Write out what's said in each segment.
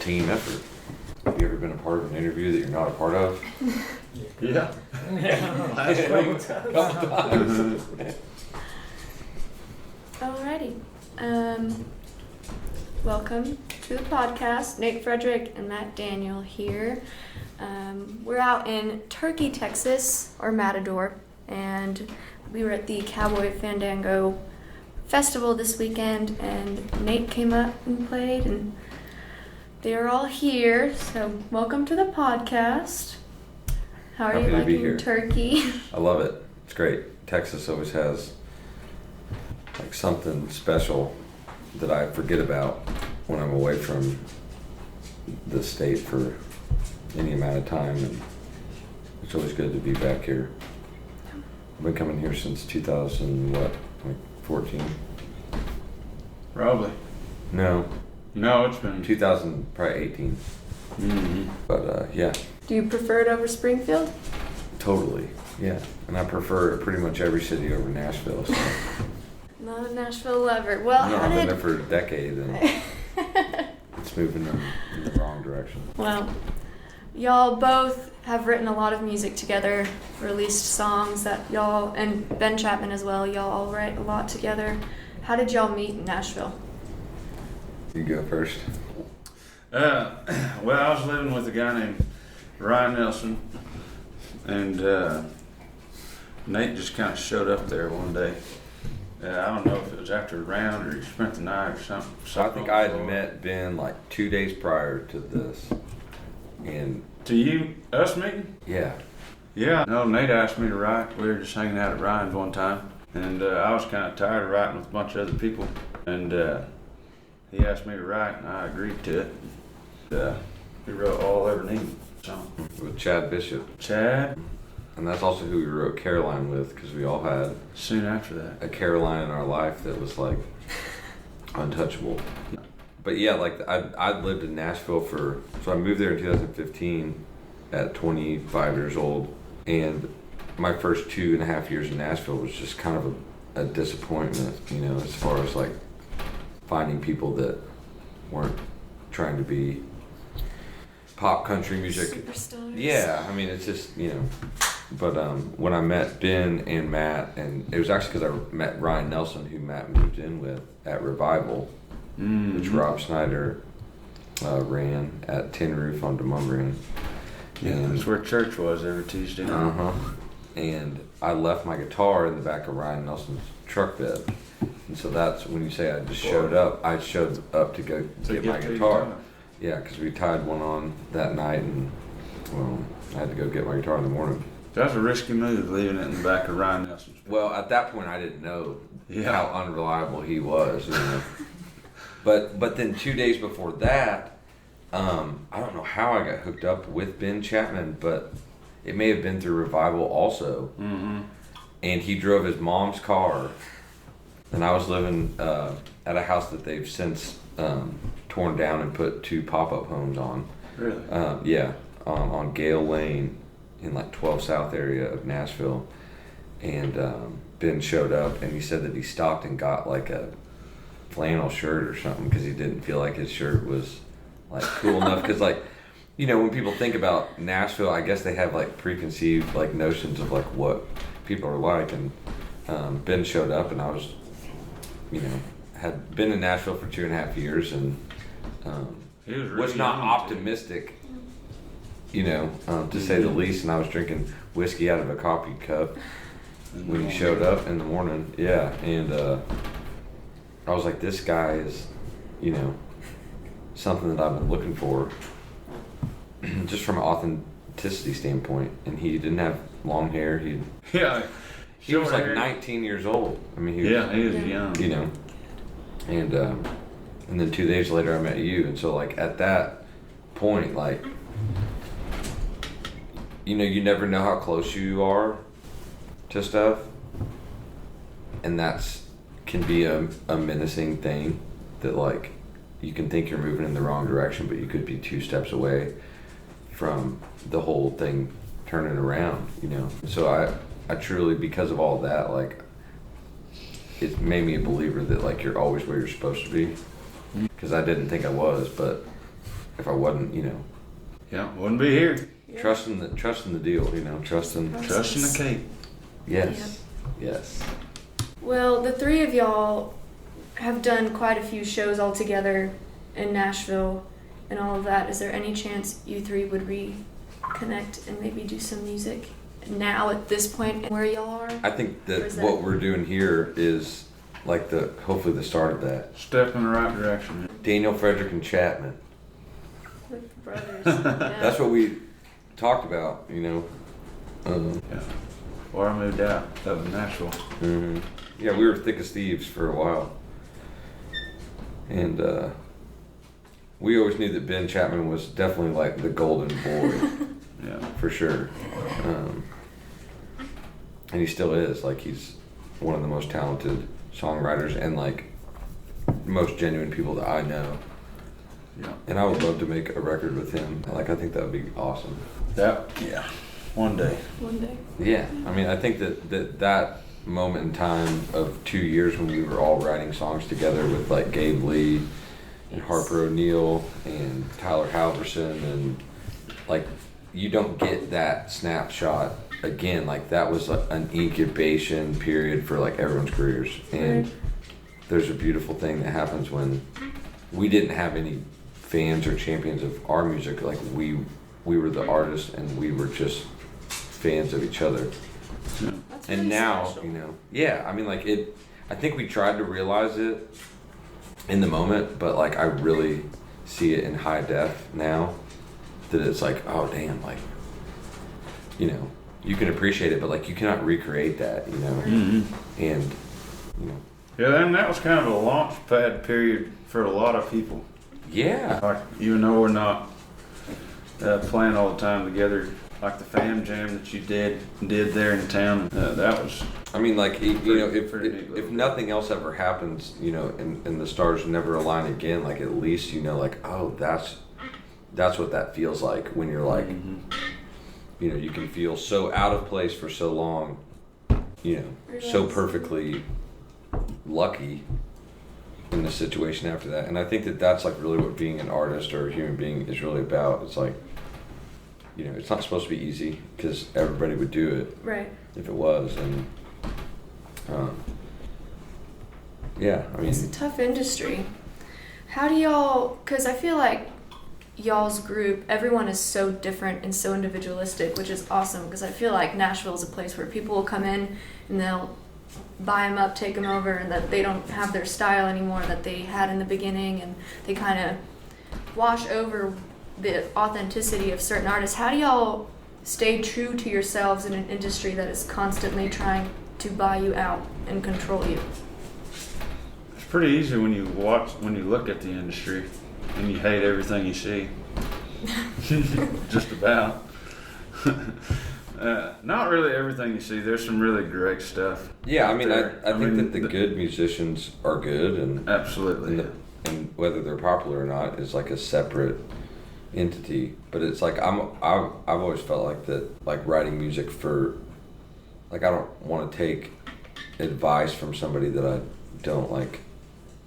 team effort. Have you ever been a part of an interview that you're not a part of? Yeah. Last week. Couple times. Alrighty. Welcome to the podcast. Nate Fredrick and Matt Daniel here. We're out in Turkey, Texas, or Matador, and we were at the Cowboy Fandango festival this weekend, and Nate came up and played, and they are all here. So welcome to the podcast. How are Happy you to be liking here. Turkey? I love it. It's great. Texas always has like something special that I forget about when I'm away from the state for any amount of time, and it's always good to be back here. I've been coming here since 2014? Probably. No, No, it's been 2000, probably 18. Mm-hmm. But yeah, Do you prefer it over Springfield? totally. Yeah, and I prefer pretty much every city over Nashville. So. Not a Nashville lover. Well, No, how I've been did... there for a decade, and it's moving in the wrong direction. Well, y'all both have written a lot of music together, released songs that y'all, and Ben Chapman as well, y'all all write a lot together. How did y'all meet in Nashville? You go first. well, I was living with a guy named Ryan Nelson, and Nate just kind of showed up there one day. I don't know if it was after a round or he spent the night or something. So I think I had met Ben like 2 days prior to this, and To you, us meeting? yeah, Yeah. No, Nate asked me to write. We were just hanging out at Ryan's one time, and I was kind of tired of writing with a bunch of other people, and he asked me to write, and I agreed to it. We wrote All Ever Need song. with Chad Bishop, Chad, and that's also who we wrote Caroline with, because we all had soon after that. a Caroline in our life that was like untouchable. But yeah, like I'd lived in Nashville so I moved there in 2015 at 25 years old, and my first 2.5 years in Nashville was just kind of a disappointment, as far as like finding people that weren't trying to be pop country music. Superstars. Yeah, I mean, it's just, but when I met Ben and Matt, and it was actually because I met Ryan Nelson, who Matt moved in with at Revival, which Rob Snyder ran at Tin Roof on Demumbrian. Yeah, that's where church was every Tuesday night. Uh-huh. And I left my guitar in the back of Ryan Nelson's truck bed. And so that's when you say I just showed up, I showed up to go get my guitar. Yeah, because we tied one on that night, and I had to go get my guitar in the morning. That's a risky move, leaving it in the back of Ryan Nelson's. Well, at that point, I didn't know how unreliable he was. But then 2 days before that, I don't know how I got hooked up with Ben Chapman, but it may have been through Revival also. Mm-hmm. And he drove his mom's car, and I was living at a house that they've since torn down and put 2 pop-up homes on. Really? Yeah, on Gale Lane in like 12 South area of Nashville. And Ben showed up, and he said that he stopped and got like a flannel shirt or something because he didn't feel like his shirt was like cool enough. Because like, when people think about Nashville, I guess they have like preconceived like notions of like what people are like. And Ben showed up, and I was, had been in Nashville for 2.5 years, and He was was not optimistic, to say the least. And I was drinking whiskey out of a coffee cup when he showed up in the morning. Yeah, and I was like, this guy is, something that I've been looking for, just from an authenticity standpoint. And he didn't have long hair. He was like 19 years old. I mean, he was young. And then 2 days later I met you, and so like at that point, like, you never know how close you are to stuff, and that's can be a menacing thing, that like you can think you're moving in the wrong direction, but you could be 2 steps away from the whole thing turning around, So I truly, because of all that, like, it made me a believer that like you're always where you're supposed to be, because I didn't think I was, but if I wasn't, Yeah, wouldn't be here. Yeah. trusting the deal, trusting. Trusting the cape. Yes. Yes. Well, the three of y'all have done quite a few shows all together in Nashville and all of that. Is there any chance you three would reconnect and maybe do some music now at this point where y'all are? I think Or that is that- what we're doing here is like hopefully the start of that. Step in the right direction. Daniel Fredrick and Chapman. With brothers. Yeah. That's what we talked about, Yeah. Before I moved out of Nashville. mhm. Yeah, we were thick as thieves for a while. And we always knew that Ben Chapman was definitely like the golden boy, Yeah. for sure. And he still is. Like, he's one of the most talented songwriters and like most genuine people that I know. Yeah. And I would love to make a record with him. Like, I think that would be awesome. Yeah. One day. One day. Yeah, I mean, I think that moment in time of 2 years when we were all writing songs together with like Gabe Lee and Harper O'Neill and Tyler Halverson, and like, you don't get that snapshot again. Like, that was an incubation period for like everyone's careers, and Right. there's a beautiful thing that happens when we didn't have any fans or champions of our music. Like, we were the artists and we were just fans of each other. That's And really now, special. yeah, I mean, like, I think we tried to realize it in the moment, but like, I really see it in high def now, that it's like, oh damn, like, you can appreciate it, but like, you cannot recreate that, Mm-hmm. and, Yeah, and that was kind of a launch pad period for a lot of people. yeah, Like, even though we're not playing all the time together, like the fan jam that you did there in town, that was I mean, like, Pretty neat if little nothing else ever happens, and the stars never align again, like, at least, like, oh, that's what that feels like when you're like, Mhm. you can feel so out of place for so long, so Relax. perfectly lucky in the situation after that. And I think that's like really what being an artist or a human being is really about. It's like, it's not supposed to be easy, because everybody would do it Right. if it was. And yeah, I mean, It's a tough industry. How do y'all, because I feel like y'all's group, everyone is so different and so individualistic, which is awesome, because I feel like Nashville is a place where people will come in and they'll buy them up, take them over, and that they don't have their style anymore that they had in the beginning, and they kind of wash over the authenticity of certain artists. How do y'all stay true to yourselves in an industry that is constantly trying to buy you out and control you? It's pretty easy when you look at the industry and you hate everything you see. Just about. Not really everything you see. There's some really great stuff. yeah, I mean, there. I think that the the- good musicians are good, and Absolutely. and whether they're popular or not is like a separate entity. But it's like, I've always felt like that, like, writing music for, like, I don't want to take advice from somebody that I don't like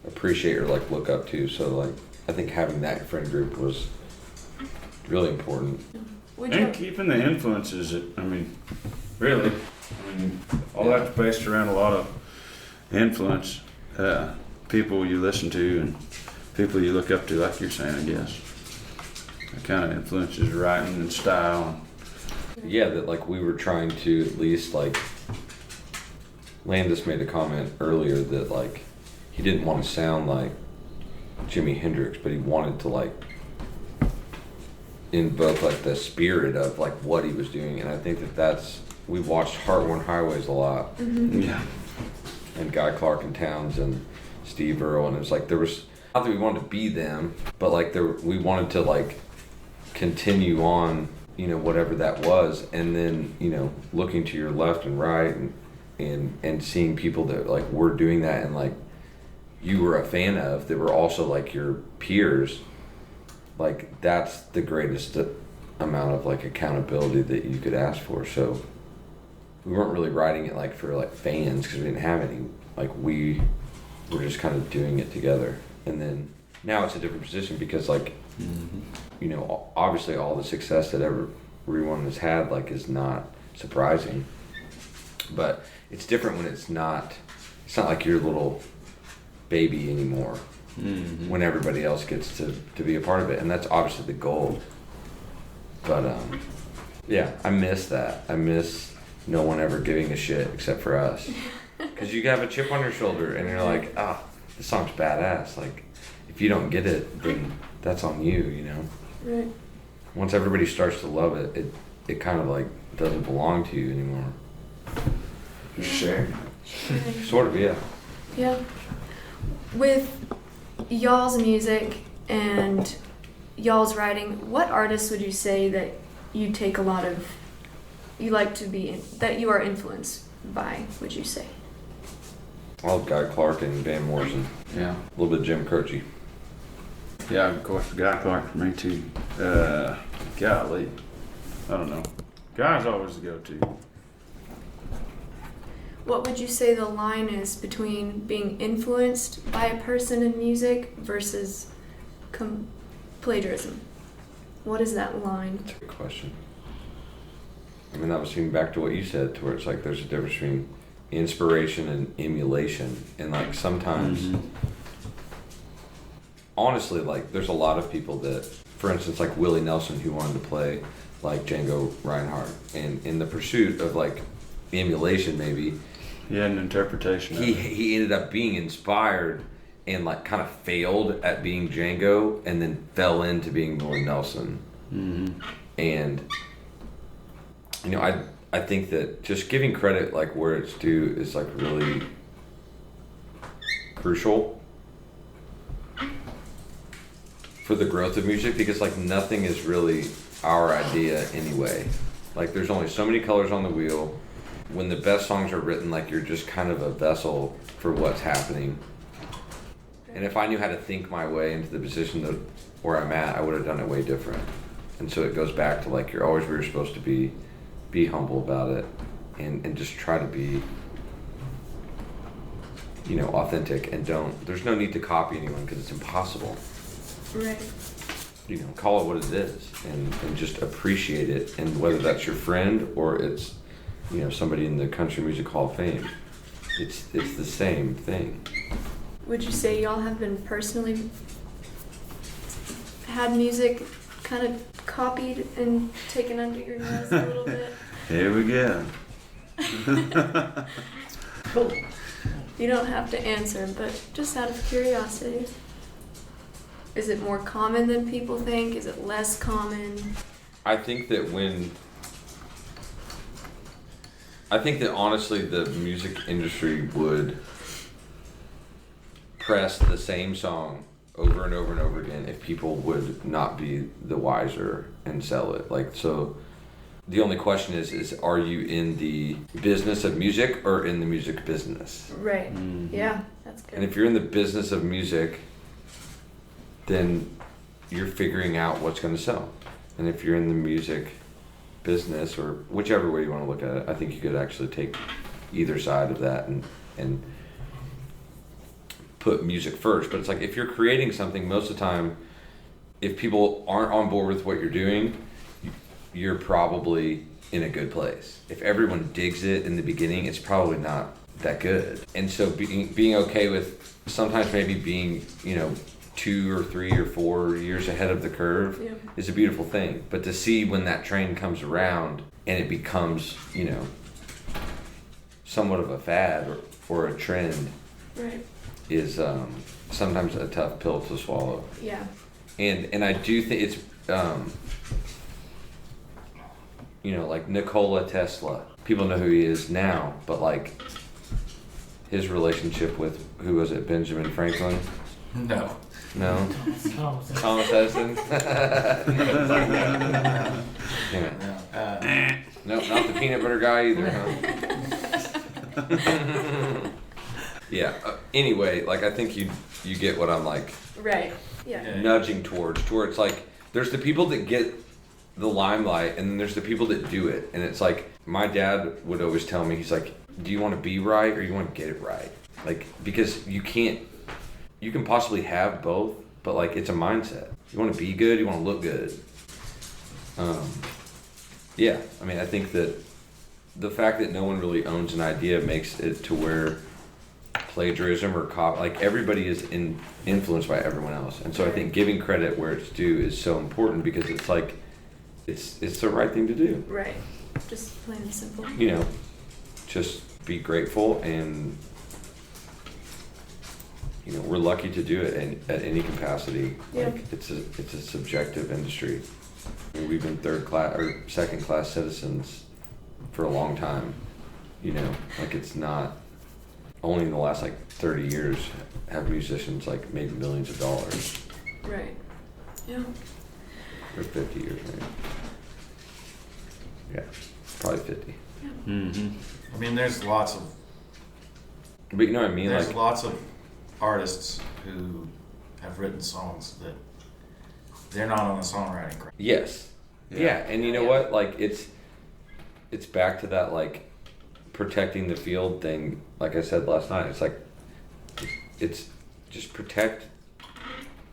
appreciate or like look up to. So like, I think having that friend group was really important. Would And you? keeping the influences, really. All that's based around a lot of influence. People you listen to and people you look up to, like you're saying, I guess. That kind of influences writing and style. Yeah, that like we were trying to at least like, Landis made a comment earlier that like he didn't want to sound like Jimi Hendrix, but he wanted to like invoke like the spirit of like what he was doing. And I think that's, we watched Heartworn Highways a lot, Yeah. and Guy Clark and Towns and Steve Earle, and it was like, there was, not that we wanted to be them, but like we wanted to like continue on, whatever that was. And then, looking to your left and right and seeing people that like were doing that and like you were a fan of, that were also like your peers, like that's the greatest amount of like accountability that you could ask for. So we weren't really writing it like for like fans, because we didn't have any. Like, we were just kind of doing it together. And then now it's a different position, because like you know, obviously all the success that everyone has had, like, is not surprising. But it's different when it's not like your little baby anymore. Mm-hmm. When everybody else gets to be a part of it. And that's obviously the goal. But, yeah, I miss that. I miss no one ever giving a shit except for us. Because you have a chip on your shoulder and you're like, this song's badass. Like, if you don't get it, then that's on you, you know? Right. Once everybody starts to love it, it kind of like doesn't belong to you anymore. You're sharing. Sort of, yeah. Yeah. With y'all's music and y'all's writing, what artists would you say that you take a lot of, you like to be, that you are influenced by, would you say? I love Guy Clark and Van Morrison. Yeah. A little bit of Jim Croce. Yeah, of course, Guy Clark for me too. Golly. I don't know. Guy's always the go-to. What would you say the line is between being influenced by a person in music versus plagiarism? What is that line? That's a good question. I mean, that was even back to what you said, to where it's like there's a difference between inspiration and emulation. And like sometimes, honestly, like there's a lot of people that, for instance, like Willie Nelson, who wanted to play like Django Reinhardt. And in the pursuit of like emulation, maybe, he had an interpretation. He ended up being inspired and like kind of failed at being Django and then fell into being Willie Nelson. Mm-hmm. And, you know, I think that just giving credit like where it's due is like really crucial for the growth of music, because like nothing is really our idea anyway. Like there's only so many colors on the wheel. When the best songs are written, like you're just kind of a vessel for what's happening. And if I knew how to think my way into the position that where I'm at, I would have done it way different. And so it goes back to like you're always where you're supposed to be humble about it, and just try to be, you know, authentic, and there's no need to copy anyone because it's impossible. Right. You know, call it what it is and just appreciate it, and whether that's your friend or it's, you know, somebody in the Country Music Hall of Fame, it's the same thing. Would you say y'all have been personally had music kind of copied and taken under your nose a little bit? Here we go. You don't have to answer, but just out of curiosity. Is it more common than people think? Is it less common? I think that honestly the music industry would press the same song over and over and over again if people would not be the wiser and sell it. Like, so the only question is are you in the business of music or in the music business? Right. Mm-hmm. Yeah, that's good. And if you're in the business of music, then you're figuring out what's going to sell. And if you're in the music business, or whichever way you want to look at it, I think you could actually take either side of that and put music first. But it's like if you're creating something, most of the time, if people aren't on board with what you're doing, you're probably in a good place. If everyone digs it in the beginning, it's probably not that good. And so being okay with sometimes maybe being, you know, 2 or 3 or 4 years ahead of the curve is a beautiful thing. But to see when that train comes around and it becomes, you know, somewhat of a fad or a trend, right, is sometimes a tough pill to swallow. Yeah. And I do think it's, you know, like Nikola Tesla. People know who he is now, but like his relationship with, who was it, Benjamin Franklin? No. No? Thomas Edison? Yeah. Nope, not the peanut butter guy either, huh? Yeah. Anyway, like I think you get what I'm like. Right. Yeah. Nudging towards, to where it's like there's the people that get the limelight, and then there's the people that do it, and it's like my dad would always tell me, he's like, do you want to be right or you want to get it right? Like, because you can possibly have both, but like it's a mindset. You want to be good, you want to look good. Yeah, I mean, I think that the fact that no one really owns an idea makes it to where plagiarism or like everybody is influenced by everyone else, and so I think giving credit where it's due is so important, because it's like it's the right thing to do. Right. Just plain and simple. You know, just be grateful, and you know, we're lucky to do it at any capacity. Yeah. Like it's a subjective industry. I mean, we've been third class or second class citizens for a long time. You know, like it's not only in the last like 30 years have musicians like made millions of dollars. Right. Yeah. Or 50 years maybe. Yeah, probably 50. Yeah. Mm-hmm. I mean, there's lots of But you know what I mean? there's Like, lots of artists who have written songs that they're not on the songwriting credit. yes. Yeah, and you know what? Like it's back to that like protecting the field thing. Like I said last night, it's like it's just protect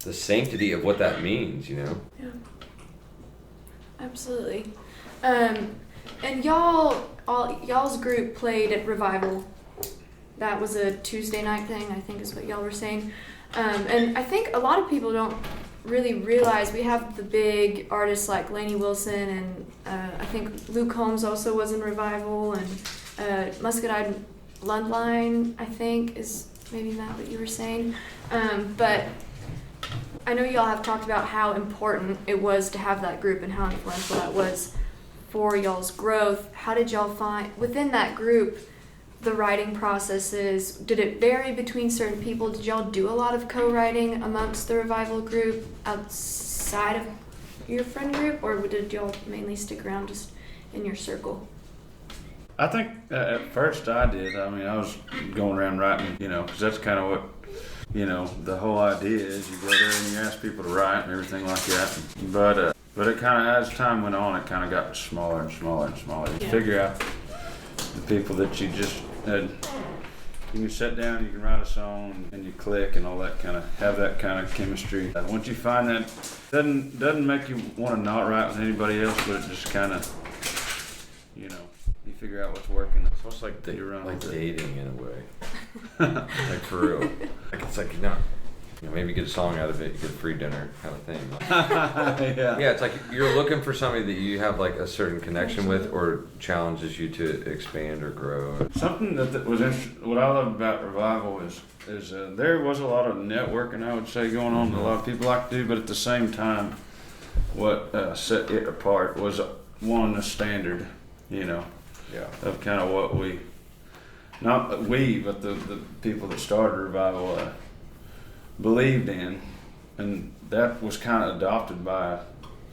the sanctity of what that means, you know? Yeah. Absolutely. And y'all's group played at Revival. That was a Tuesday night thing, I think is what y'all were saying. And I think a lot of people don't really realize we have the big artists like Lainey Wilson, and I think Luke Holmes also was in Revival, and Muscadine Lundline, I think, is maybe not what you were saying. But I know y'all have talked about how important it was to have that group and how influential that was for y'all's growth. How did y'all find, within that group, the writing processes? Did it vary between certain people? Did y'all do a lot of co-writing amongst the Revival group outside of your friend group, or did y'all mainly stick around just in your circle? I think at first I did. I mean, I was going around writing, you know, because that's kind of what, you know, the whole idea is. You go there and you ask people to write and everything like that. But it kind of, as time went on, it kind of got smaller and smaller and smaller. You figure out the people that you just had. You can sit down, you can write a song, and you click and all that kind of, have that kind of chemistry. Once you find that, doesn't make you want to not write with anybody else, but it just kind of, you know, you figure out what's working. It's almost like dating in a way. Like for real. Like it's like, you know, maybe get a song out of it, you get a free dinner kind of thing. Yeah, it's like you're looking for somebody that you have like a certain connection with, or challenges you to expand or grow. Something that was what I love about Revival is there was a lot of networking, I would say, going on that a lot of people like to do, but at the same time, what set it apart was one, the standard, you know, of kind of what we, not we, but the people that started Revival believed in, and that was kind of adopted by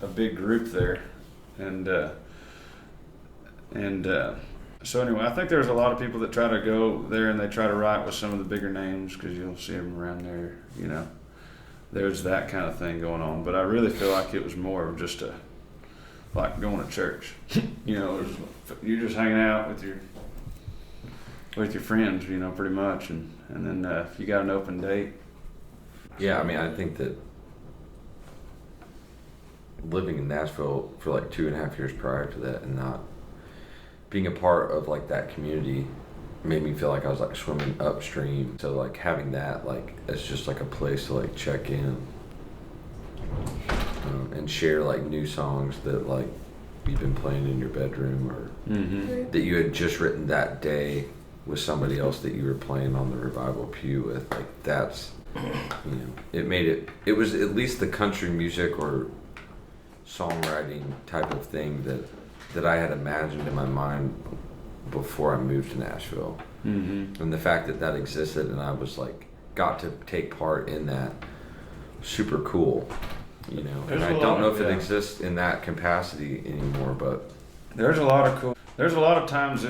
a big group there, and so anyway, I think there's a lot of people that try to go there and they try to write with some of the bigger names, because you'll see them around there, you know. There's that kind of thing going on, but I really feel like it was more of just like going to church, you know. You're just hanging out with your friends, you know, pretty much, and then if you got an open date. Yeah, I mean, I think that living in Nashville for like 2.5 years prior to that, and not being a part of like that community, made me feel like I was like swimming upstream. So like having that like as just like a place to like check in and share like new songs that like you've been playing in your bedroom, or that you had just written that day with somebody else that you were playing on the Revival pew with. Like that's, you know, it was at least the country music or songwriting type of thing that I had imagined in my mind before I moved to Nashville. And the fact that existed and I was like got to take part in that, super cool, you know. And I don't know if it exists in that capacity anymore, but there's a lot of times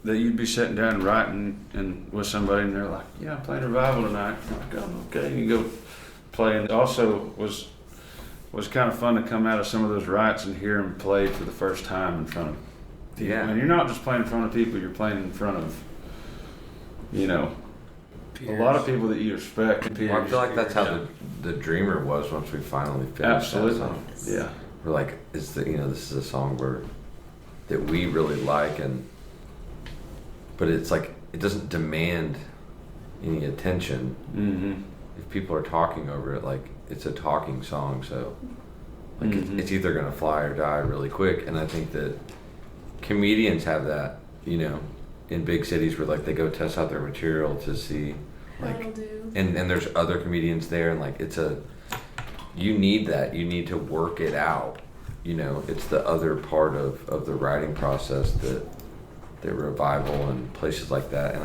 that you'd be sitting down and writing and with somebody, and they're like, "Yeah, I'm playing Revival tonight." I'm like, "Oh, okay." You go play, and also was kind of fun to come out of some of those rights and hear them play for the first time in front of people. And you're not just playing in front of people; you're playing in front of, you know, a lot of people that you respect. Well, I feel like that's how the Dreamer was once we finally finished that song. Yeah. We're like, this is a song that we really like, but it's like it doesn't demand any attention. Mm-hmm. If people are talking over it, like it's a talking song, so like it's either gonna fly or die really quick. And I think that comedians have that, in big cities where like they go test out their material to see, like, and there's other comedians there, and like you need that. You need to work it out. It's the other part of the writing process that Revival and places like that.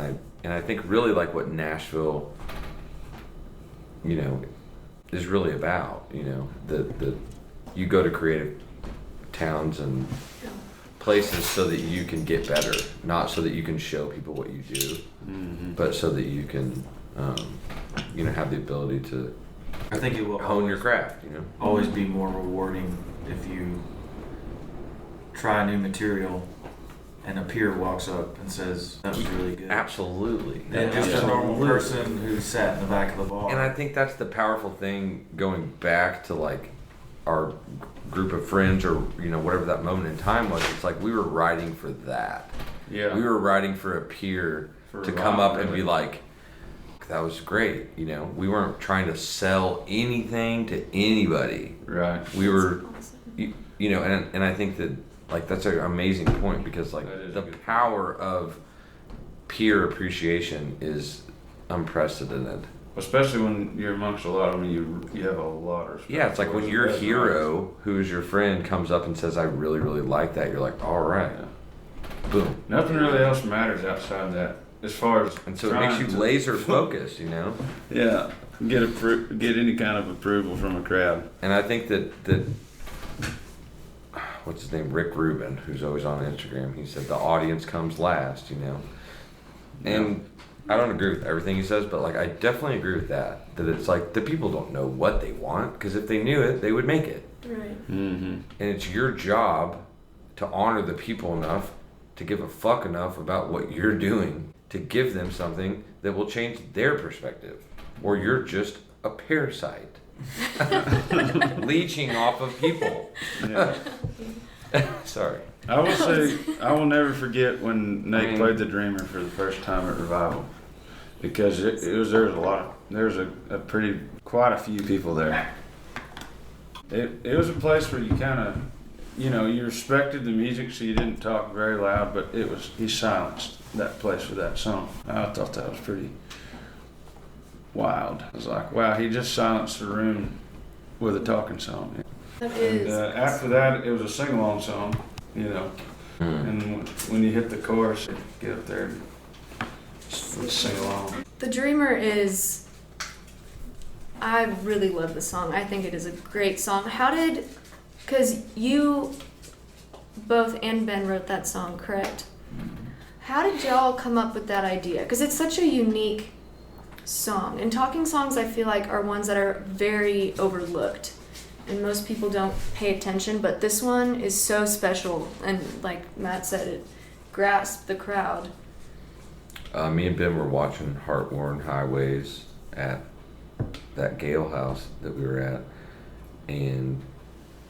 And I think really like what Nashville, is really about. That you go to creative towns and places so that you can get better, not so that you can show people what you do, but so that you can, have the ability to. I think it will hone your craft. Always be more rewarding if you try new material and a peer walks up and says that was really good. Absolutely. Than just a normal person who sat in the back of the bar. And I think that's the powerful thing, going back to like our group of friends, or whatever that moment in time was. It's like we were writing for that. Yeah. We were writing for a peer to come up and be like, that was great. We weren't trying to sell anything to anybody. Right. We were, and I think that like that's an amazing point, because like the power of peer appreciation is unprecedented. Especially when you're amongst a lot of them, you have a lot of respect. Yeah, it's like when your hero, who's your friend, comes up and says, I really, really like that, you're like, all right. Yeah. Boom. Nothing really else matters outside that, as far as. And so it makes you laser focused, Yeah, get any kind of approval from a crowd. And I think that what's his name, Rick Rubin, who's always on Instagram, he said the audience comes last, And I don't agree with everything he says, but like I definitely agree with that it's like the people don't know what they want, because if they knew it, they would make it. Right. And it's your job to honor the people enough to give a fuck enough about what you're doing to give them something that will change their perspective, or you're just a parasite leeching off of people. Yeah. Sorry. I will say, I will never forget when Nate played the Dreamer for the first time at Revival, because there's quite a few people there. It was a place where you kind of, you respected the music, so you didn't talk very loud, but he silenced that place for that song. I thought that was pretty wild. I was like, wow, he just silenced the room with a talking song. That is. And after that, it was a sing-along song, and when you hit the chorus, get up there and sing along. The Dreamer is. I really love the song. I think it is a great song. Because you both and Ben wrote that song, correct? How did y'all come up with that idea? Because it's such a unique song. And talking songs, I feel like, are ones that are very overlooked. And most people don't pay attention, but this one is so special. And like Matt said, it grasped the crowd. Me and Ben were watching Heartworn Highways at that Gale house that we were at. And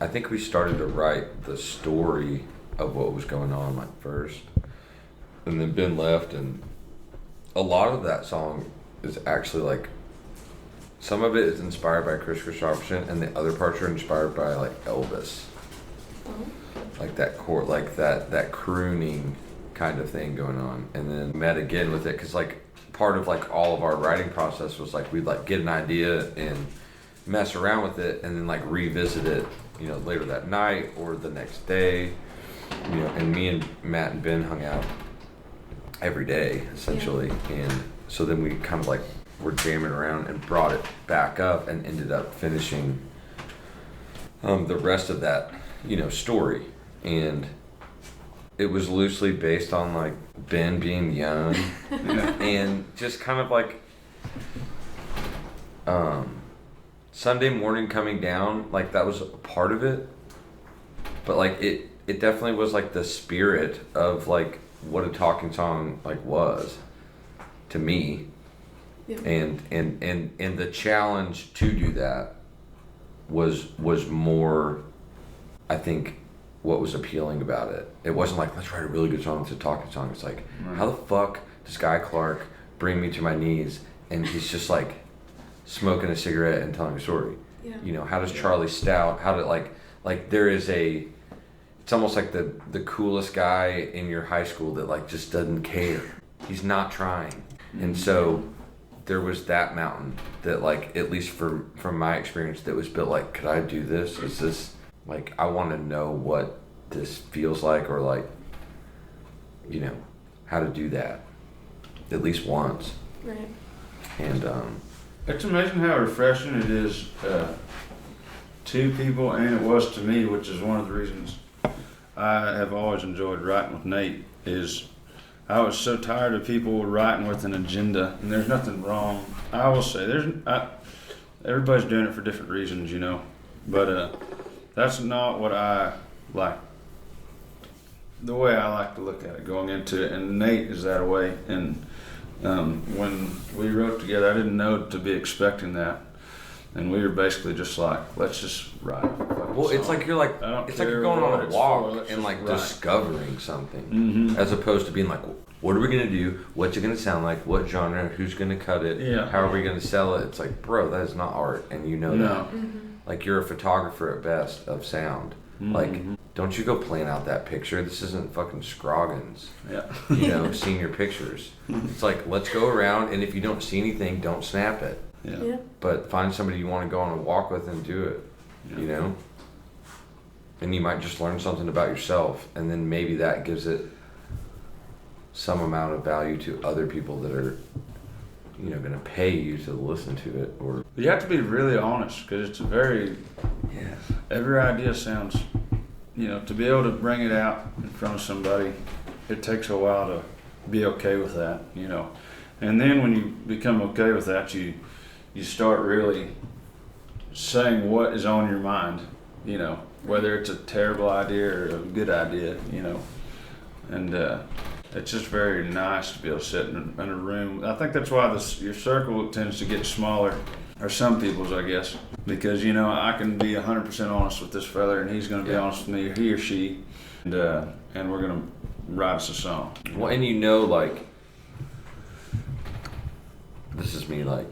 I think we started to write the story of what was going on like first. And then Ben left, and a lot of that song is actually like, some of it is inspired by Chris Christopherson, and the other parts are inspired by like Elvis. Like that chord, like that crooning kind of thing going on. And then Meda again with it, because like part of like all of our writing process was like we'd like get an idea and mess around with it, and then like revisit it, later that night or the next day. And me and Matt and Ben hung out every day essentially, and so then we kind of like were jamming around and brought it back up and ended up finishing the rest of that story. And it was loosely based on like Ben being young and just kind of like Sunday morning coming down, like that was a part of it, but like it definitely was like the spirit of like what a talking song like was to me. Yeah. And the challenge to do that was more, I think, what was appealing about it. It wasn't like, let's write a really good song, it's a talking song. It's like, how the fuck does Guy Clark bring me to my knees and he's just like smoking a cigarette and telling a story? Yeah. You know, how does Charlie Stout, how did like there is it's almost like the coolest guy in your high school that like just doesn't care. He's not trying. And so there was that mountain that like, at least from my experience, that was built like, could I do this? Is this like, I want to know what this feels like, or like, you know, how to do that at least once. Right. And it's amazing how refreshing it is to people, and it was to me, which is one of the reasons I have always enjoyed writing with Nate, is I was so tired of people writing with an agenda, and there's nothing wrong. I will say, everybody's doing it for different reasons, you know, but that's not what I like. The way I like to look at it going into it, and Nate is that way. And when we wrote together, I didn't know to be expecting that, and we were basically just like, let's just write. well, it's like you're like, it's like you're going on a walk and like discovering something, as opposed to being like, what are we gonna do? What's it gonna sound like? What genre? Who's gonna cut it? Yeah. How are we gonna sell it? It's like, bro, that is not art, and you know that. Like, you're a photographer at best of sound. Like, don't you go plan out that picture. This isn't fucking Scroggins. Yeah. You know, seeing your pictures. It's like, let's go around, and if you don't see anything, don't snap it. Yeah. But find somebody you want to go on a walk with and do it. Yeah. You know? And you might just learn something about yourself, and then maybe that gives it some amount of value to other people that are, you know, going to pay you to listen to it. Or You have to be really honest, because it's every idea sounds, you know, to be able to bring it out in front of somebody, it takes a while to be okay with that, you know. And then when you become okay with that, you start really saying what is on your mind, you know, whether it's a terrible idea or a good idea, you know. And it's just very nice to be able to sit in a room. I think that's why your circle tends to get smaller, or some people's, I guess, because, you know, I can be 100% honest with this fella, and he's going to be honest with me, or he or she, and we're going to write us a song. well, and you know, like, this is me, like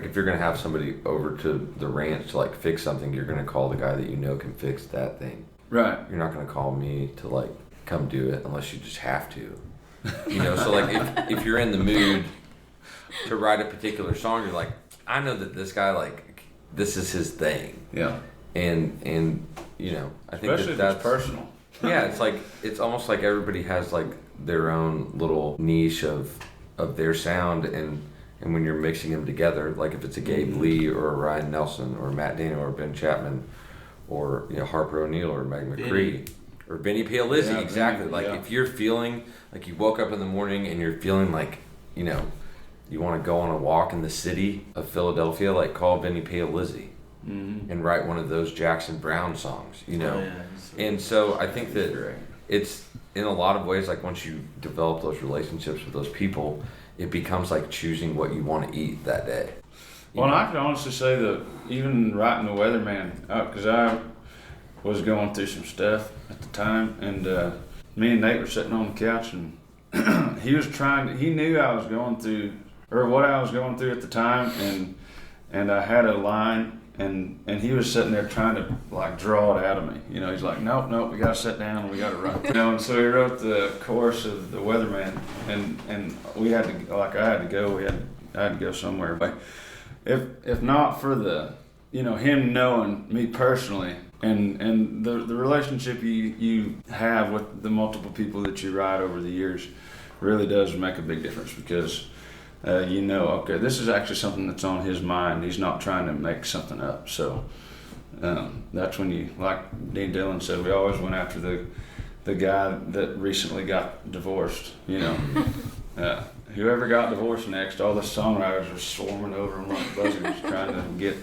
if you're gonna have somebody over to the ranch to like fix something, you're gonna call the guy that you know can fix that thing. Right. You're not gonna call me to like come do it unless you just have to. You know, so like if you're in the mood to write a particular song, you're like, I know that this guy, like, this is his thing. Yeah. And you know, I think especially that's if it's personal. Yeah, it's like, it's almost like everybody has like their own little niche of their sound, and when you're mixing them together, like if it's a Gabe Lee or a Ryan Nelson or Matt Daniel or Ben Chapman or, you know, Harper O'Neill or Meg McCree or Benny Paolizzi, exactly. Like if you're feeling like you woke up in the morning and you're feeling like, you know, you want to go on a walk in the city of Philadelphia, like call Benny Paolizzi and write one of those Jackson Browne songs, you know. And so I think that it's, in a lot of ways, like once you develop those relationships with those people, it becomes like choosing what you want to eat that day. Well, and I can honestly say that even writing The Weatherman, because I was going through some stuff at the time, and me and Nate were sitting on the couch, and he knew I was going through, or what I was going through at the time, and I had a line, and he was sitting there trying to like draw it out of me. You know, he's like, nope, we gotta sit down and we gotta write. You know, and so he wrote the chorus of The Weatherman, and we had to, like, I had to go somewhere. But if not for the, you know, him knowing me personally, and the relationship you have with the multiple people that you write over the years really does make a big difference, because you know, okay, this is actually something that's on his mind. He's not trying to make something up. So that's when you, like Dean Dillon said, we always went after the guy that recently got divorced, you know. Whoever got divorced next, all the songwriters were swarming over him like buzzards trying to get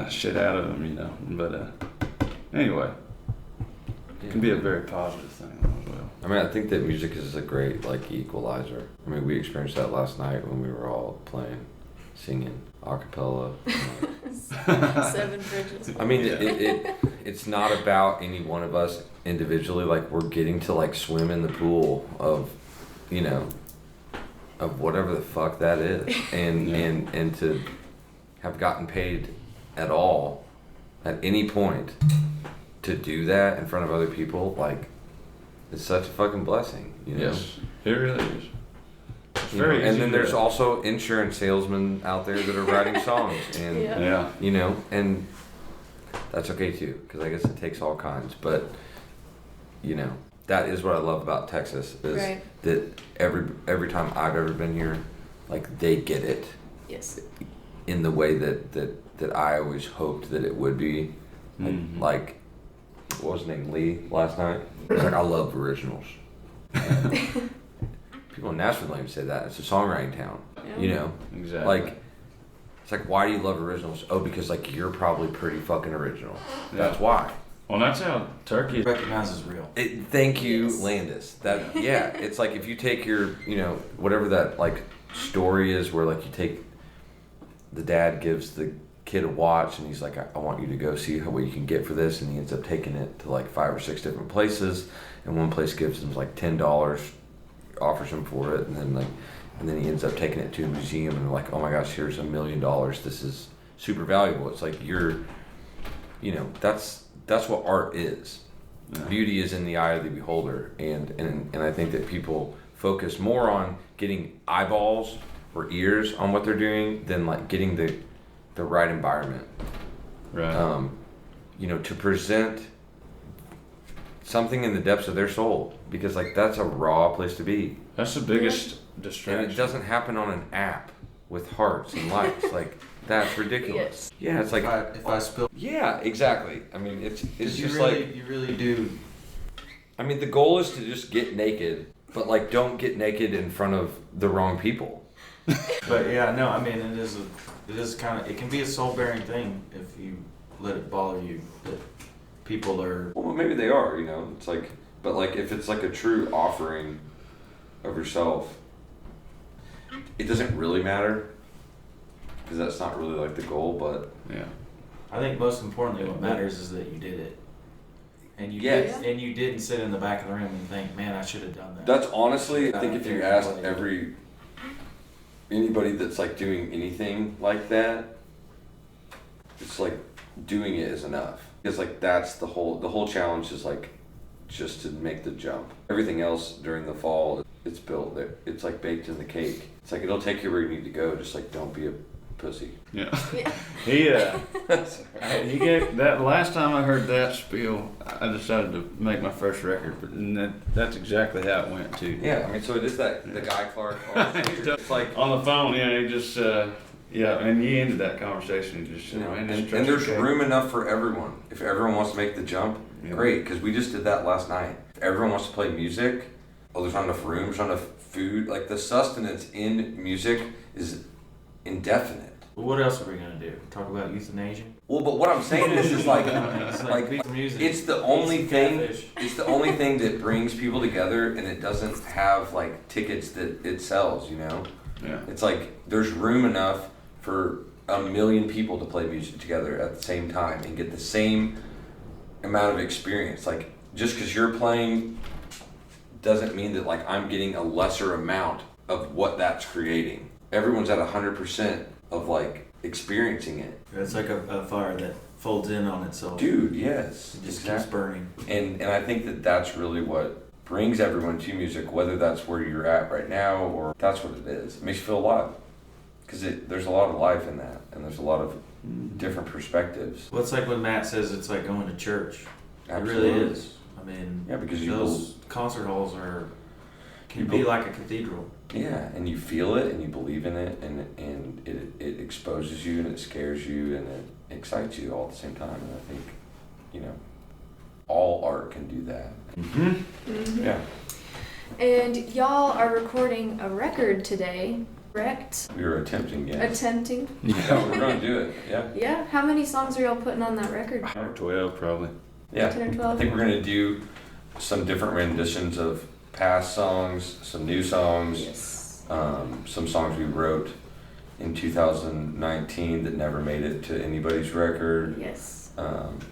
shit out of him, you know. But anyway, It can be a very positive thing though as well. I mean, I think that music is a great like equalizer. I mean, we experienced that last night when we were all playing, singing a cappella. 7 bridges. I mean, it's not about any one of us individually. Like, we're getting to like swim in the pool of, you know, of whatever the fuck that is, and to have gotten paid at all at any point to do that in front of other people, like, it's such a fucking blessing, you know? Yes, it really is. It's You know, very easy and then to- there's also insurance salesmen out there that are writing songs, and Yeah. you know, and that's okay too, because I guess it takes all kinds. But you know, that is what I love about Texas is Right. that every time I've ever been here, like, they get it Yes. in the way that I always hoped that it would be. Mhm. Like, what was his name, Lee, last night? He's like, I love originals. And people in Nashville don't even say that. It's a songwriting town, Yeah. you know? Exactly. Like, it's like, why do you love originals? Oh, because like you're probably pretty fucking original. That's Yeah. why. Well, that's how Turkey. Recognizes real. Thank you, Yes. Landis. That yeah, it's like if you take your, you know, whatever that like story is, where like you take the dad gives the kid a watch and he's like, I want you to go see what you can get for this, and he ends up taking it to like 5 or 6 different places, and one place gives him like $10, offers him for it, and then he ends up taking it to a museum and like, oh my gosh, here's $1 million. This is super valuable. It's like you're, you know, that's what art is. Yeah. Beauty is in the eye of the beholder, and I think that people focus more on getting eyeballs or ears on what they're doing than like getting the right environment. Right. You know, to present something in the depths of their soul, because like that's a raw place to be, That's the biggest and distraction. it doesn't happen on an app with hearts and likes. Like, that's ridiculous. Yeah, it's like, If I spill, yeah, exactly. I mean, it's you just really, like, you really do. I mean, the goal is to just get naked, but like, don't get naked in front of the wrong people. But yeah, no, I mean, it is kind of, it can be a soul bearing thing if you let it bother you that people are. Well, maybe they are, you know. It's like, but like, if it's like a true offering of yourself, it doesn't really matter, because that's not really like the goal. But Yeah. I think most importantly, what matters is that you did it, and you Yes. did, and you didn't sit in the back of the room and think, man, I should have done that. that's honestly, I think if you asked anybody that's like doing anything like that, it's like doing it is enough. It's like that's the whole challenge is like just to make the jump. Everything else during the fall, it's built there. It's like baked in the cake. It's like it'll take you where you need to go. Just like don't be a pussy. Yeah. Yeah. He gave that last time I heard that spiel, I decided to make my first record, but that's exactly how it went too. Yeah, I mean, so it is that the Guy Clark. It's like, On the phone, yeah, he just yeah, and he ended that conversation. He just you know, man, and just there's trust room enough for everyone. If everyone wants to make the jump, Yeah. great. Because we just did that last night. If everyone wants to play music, oh, there's not enough room. There's not enough food. Like the sustenance in music is indefinite. But what else are we gonna do? Talk about euthanasia? Well, but what I'm saying is like, It's like piece of music. it's the only Piece of thing. catfish. It's the only thing that brings people together, and it doesn't have like tickets that it sells. You know, Yeah. it's like there's room enough for 1 million people to play music together at the same time and get the same amount of experience. Like, just because you're playing doesn't mean that like I'm getting a lesser amount of what that's creating. Everyone's at 100% of like experiencing it. It's like a fire that folds in on itself. Dude, yes. It just exactly. keeps burning. And I think that that's really what brings everyone to music, whether that's where you're at right now or that's what it is. It makes you feel alive. Because there's a lot of life in that, and there's a lot of different perspectives. Well, it's like when Matt says it's like going to church. Absolutely. It really is. I mean, Yeah, because you those concert halls can be like a cathedral. Yeah, and you feel it, and you believe in it, and it exposes you, and it scares you, and it excites you all at the same time. And I think, you know, all art can do that. Mhm. Yeah. And y'all are recording a record today, correct? We were attempting, yeah. Attempting. Yeah, we're going to do it, yeah. Yeah. How many songs are y'all putting on that record? 12 probably. Yeah, 10 or I 12. think we're gonna do some different renditions of past songs, some new songs, Yes. some songs we wrote in 2019 that never made it to anybody's record. Yes.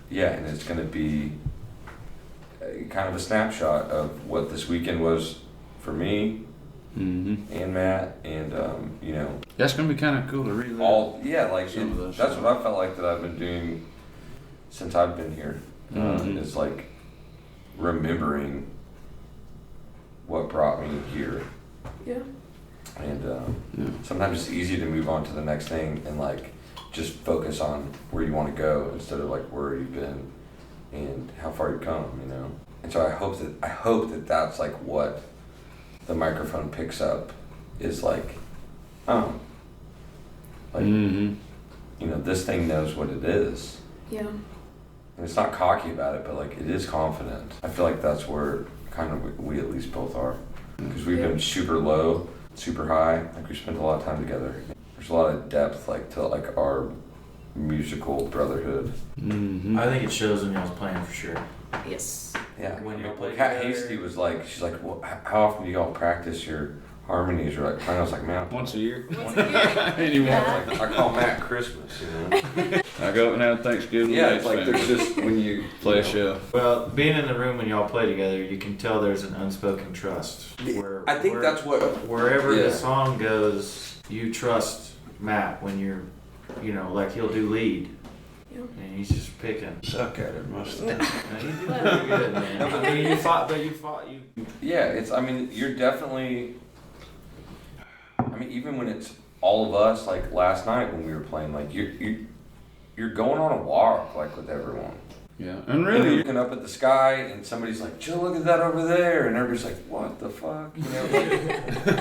Yeah, and it's gonna be kind of a snapshot of what this weekend was for me and Matt, and you know, That's gonna be kind of cool to relive. like Some of those that's songs. what I felt like that I've been doing since I've been here. Is like remembering what brought me here. Yeah. And sometimes it's easy to move on to the next thing and like just focus on where you want to go instead of like where you've been and how far you've come, you know. And so I hope that that's like what the microphone picks up, is like, you know, this thing knows what it is. Yeah. And it's not cocky about it, but like it is confident. I feel like that's where kind of we at least both are, because we've been super low, super high. Like we spent a lot of time together. There's a lot of depth, like to like our musical brotherhood. I think it shows when y'all's playing for sure. Yes. Yeah. When you play Kat together. Hasty was like, she's like, well, how often do y'all practice your harmonies or like playing? I was like, man, Once a year. Once a year. Anyway, Yeah. like, I call Matt Christmas, you know. I go up and have Thanksgiving. Yeah, with it's like family. there's just when you Play a you know, show. Well, being in the room when y'all play together, you can tell there's an unspoken trust. I think that's what Wherever yeah. the song goes, you trust Matt when you're, you know, like he'll do lead. Yeah. And he's just picking. Suck at it most of the time. Now, you did pretty good, man. I mean, you fought. Yeah, it's. I mean, you're definitely. I mean, even when it's all of us, like last night when we were playing, like you're going on a walk, like with everyone. Yeah, and And you're really, looking up at the sky, and somebody's like, "Joe, look at that over there," and everybody's like, "What the fuck?" You know, like,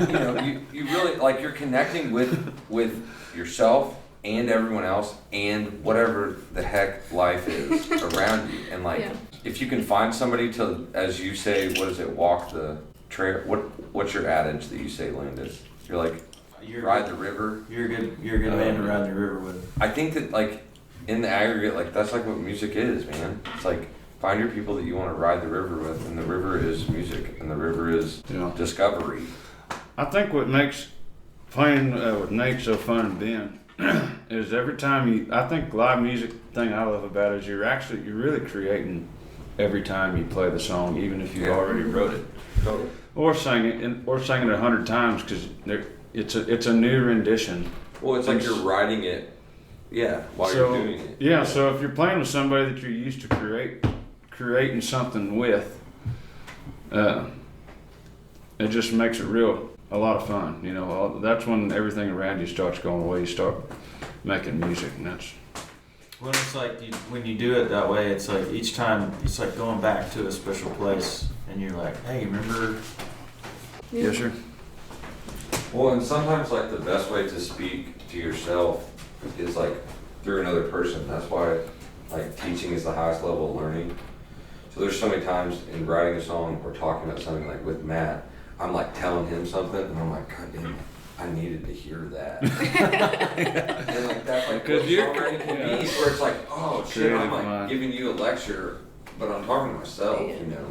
you know, you really like you're connecting with yourself and everyone else and whatever the heck life is around you, and like Yeah. if you can find somebody to, as you say, what is it, walk the trail? What's your adage that you say, Landis? You're like, ride the river. You're a good man to ride the river with. I think that like in the aggregate, like that's like what music is, man. It's like find your people that you want to ride the river with, and the river is music, and the river is discovery. I think what makes playing with Nate so fun and Ben is every time I think live music thing I love about it is you're really creating every time you play the song, even if you already wrote it. Totally. Or sang it 100 times, because it's a new rendition. Well, it's like you're writing it, while So, you're doing it. Yeah, so if you're playing with somebody that you're used to creating something with, it just makes it a lot of fun. You know, that's when everything around you starts going away. You start making music, and that's. Well, it's like when you do it that way, it's like each time it's like going back to a special place, and you're like, hey, remember? Yeah, sure. Well, and sometimes like the best way to speak to yourself is like through another person. That's why like teaching is the highest level of learning. So there's so many times in writing a song or talking about something, like with Matt, I'm like telling him something and I'm like, God damn it, I needed to hear that. And like that's like what songwriting can be, where it's like, oh shit, I'm like giving you a lecture, but I'm talking to myself, you know.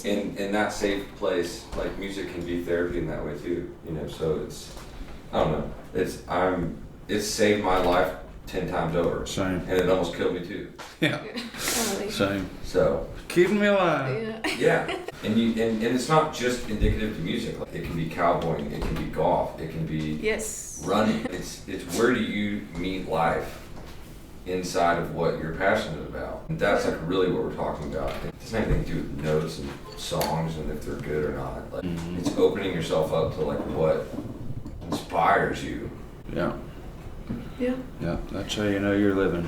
In that safe place, like music can be therapy in that way too, you know. So it's, I don't know, it's saved my life 10 times over. Same. And it almost killed me too. Yeah. Same. So keeping me alive. yeah. And it's not just indicative to music. Like, it can be cowboying, it can be golf, it can be running. It's where do you meet life inside of what you're passionate about. And that's like really what we're talking about. It doesn't have anything to do with notes and songs and if they're good or not. Like it's opening yourself up to like what inspires you. Yeah. Yeah. Yeah. That's how you know you're living.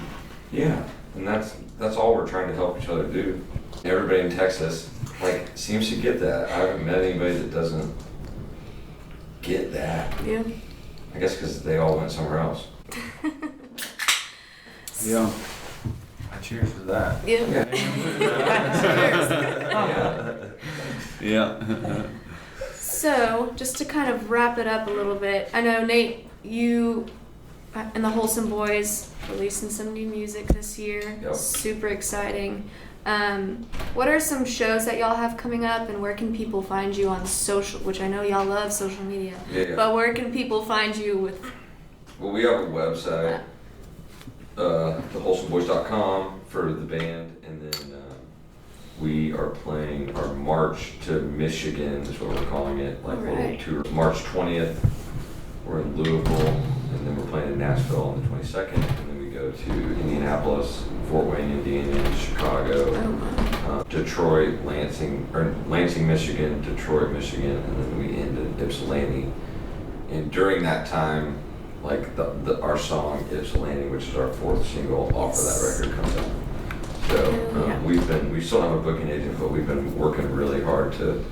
Yeah. And that's all we're trying to help each other do. Everybody in Texas like seems to get that. I haven't met anybody that doesn't get that. Yeah. I guess because they all went somewhere else. Yeah. Cheers to that. Yeah. Yeah. So, just to kind of wrap it up a little bit, I know Nate, you and the Wholesome Boys releasing some new music this year. Yep. Super exciting. What are some shows that y'all have coming up, and where can people find you on social, which I know y'all love social media, but where can people find you with? Well, we have a website, thewholesomeboys.com for the band, and then we are playing our March to Michigan is what we're calling it, like a little tour. March 20th, we're in Louisville, and then we're playing in Nashville on the 22nd, and then we go to Indianapolis, Fort Wayne, Indiana, Chicago, Detroit, Lansing, Michigan, Detroit, Michigan, and then we end in Ypsilanti. And during that time, like our song Ypsilanti, which is our 4th single off of that record, comes out. So we still have a booking agent, but we've been working really hard to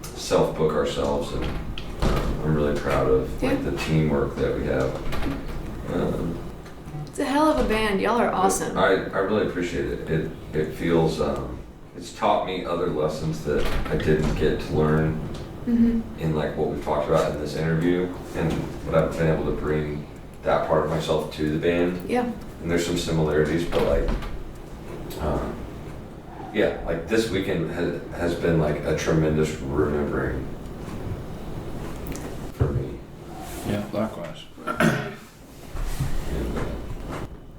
self-book ourselves, and I'm really proud of like the teamwork that we have. It's a hell of a band. Y'all are awesome. I really appreciate it. It feels it's taught me other lessons that I didn't get to learn in like what we've talked about in this interview, but I've been able to bring that part of myself to the band. Yeah. And there's some similarities, but like like this weekend has been like a tremendous remembering for me. Yeah, likewise. And,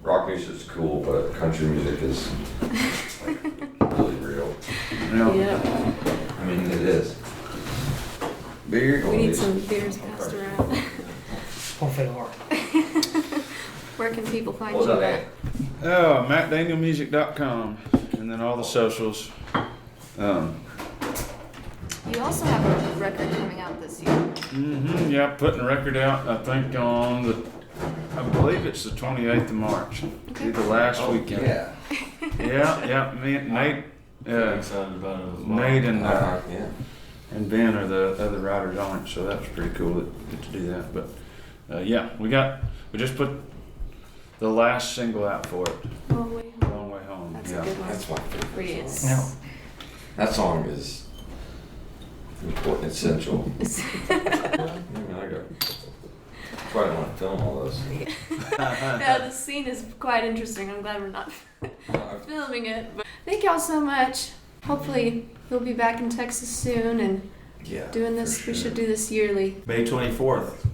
rock music is cool, but country music is like really real. Yeah. I mean, it is. Beer. We need some beers passed around. Where can people find What's you up, at? Oh, mattdanielmusic.com, and then all the socials. You also have a record coming out this year. Yeah, putting a record out, I think on I believe it's the 28th of March. Okay. Be the last weekend. Yeah. Yeah, me and Nate, I'm excited about it as well. Nate Yeah. and Ben are the other writers on it, so that was pretty cool to get to do that. But we just put the last single out for it. Long Way Home. Long Way Home. That's yeah. a good one. That's my favorite Yes. song. That song is important, essential. I go. That's why I don't want to film all those. Yeah, the scene is quite interesting. I'm glad we're not filming it. But thank y'all so much. Hopefully you'll be back in Texas soon and doing this. for We sure. should do this yearly. May 24th.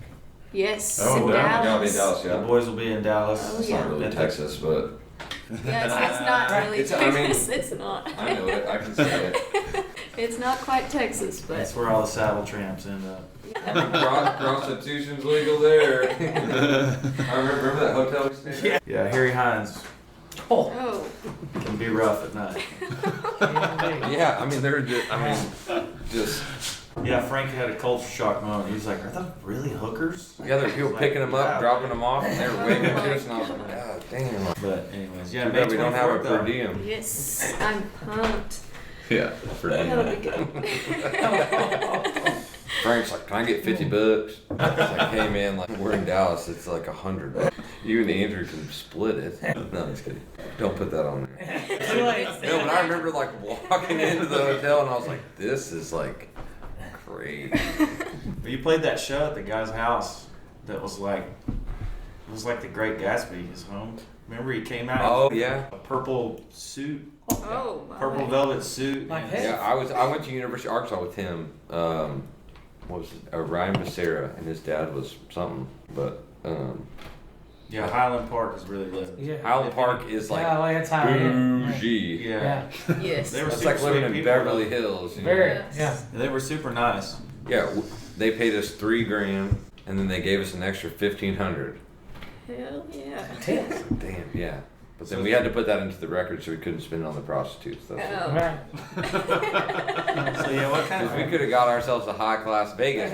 Yes. Oh, in damn. Y'all be in Dallas. Dallas, The yeah. boys will be in Dallas. Oh, It's yeah. not really Texas, but Yeah, it's not really It's- I mean- Texas. It's not. I know it. I can say it. It's not quite Texas, but That's where all the saddle tramps end up. Prostitution's legal there. I remember that hotel we stayed at? Yeah, Harry Hines oh, can be rough at night. Yeah, I mean, they're just, Yeah, Frank had a culture shock moment. He was like, "Are they really hookers?" yeah, there were people picking them up, Wow. dropping them off, and they were waving to us, and I was like, God damn. But anyways, yeah, Too May bad we don't have a 24th, per though. diem. yes. I'm pumped. Yeah. That'll be good. Frank's like, can I get $50? It's like, hey man, like we're in Dallas, it's like $100. You and Andrew can split it. No, I'm just kidding. Don't put that on there. No, but I remember like walking into the hotel and I was like, this is like great. But you played that show at the guy's house that was like, it was like the Great Gatsby, his home. Remember he came out Oh in yeah. a purple suit, Oh, my. purple velvet suit. Like and- that? Yeah, I went to University of Arkansas with him. What was it? Ryan Becerra, and his dad was something, but Yeah, Highland Park is really lit. Yeah. Highland Park is like Yeah, like that's how it is. bougie. Yeah. Yes. They were It's super like living sweet in people. Beverly Hills. You know? Very. Yes. Yeah. They were super nice. Yeah, they paid us $3,000, and then they gave us an extra $1,500. Hell yeah. Damn, yeah. But then we had to put that into the record, so we couldn't spend it on the prostitutes. Though. Oh. Right. So yeah, what kind Because we of could have got ourselves a high-class Vegas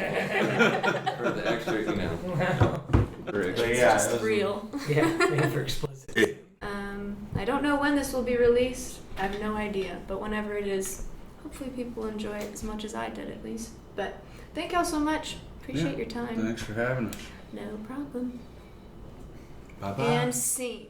for the extra, you know. But yeah, It's it was- real. Yeah. Made for explicit. I don't know when this will be released. I have no idea. But whenever it is, hopefully people enjoy it as much as I did at least. But thank y'all so much. Appreciate Yeah. your time. Thanks for having us. No problem. Bye-bye. And scene.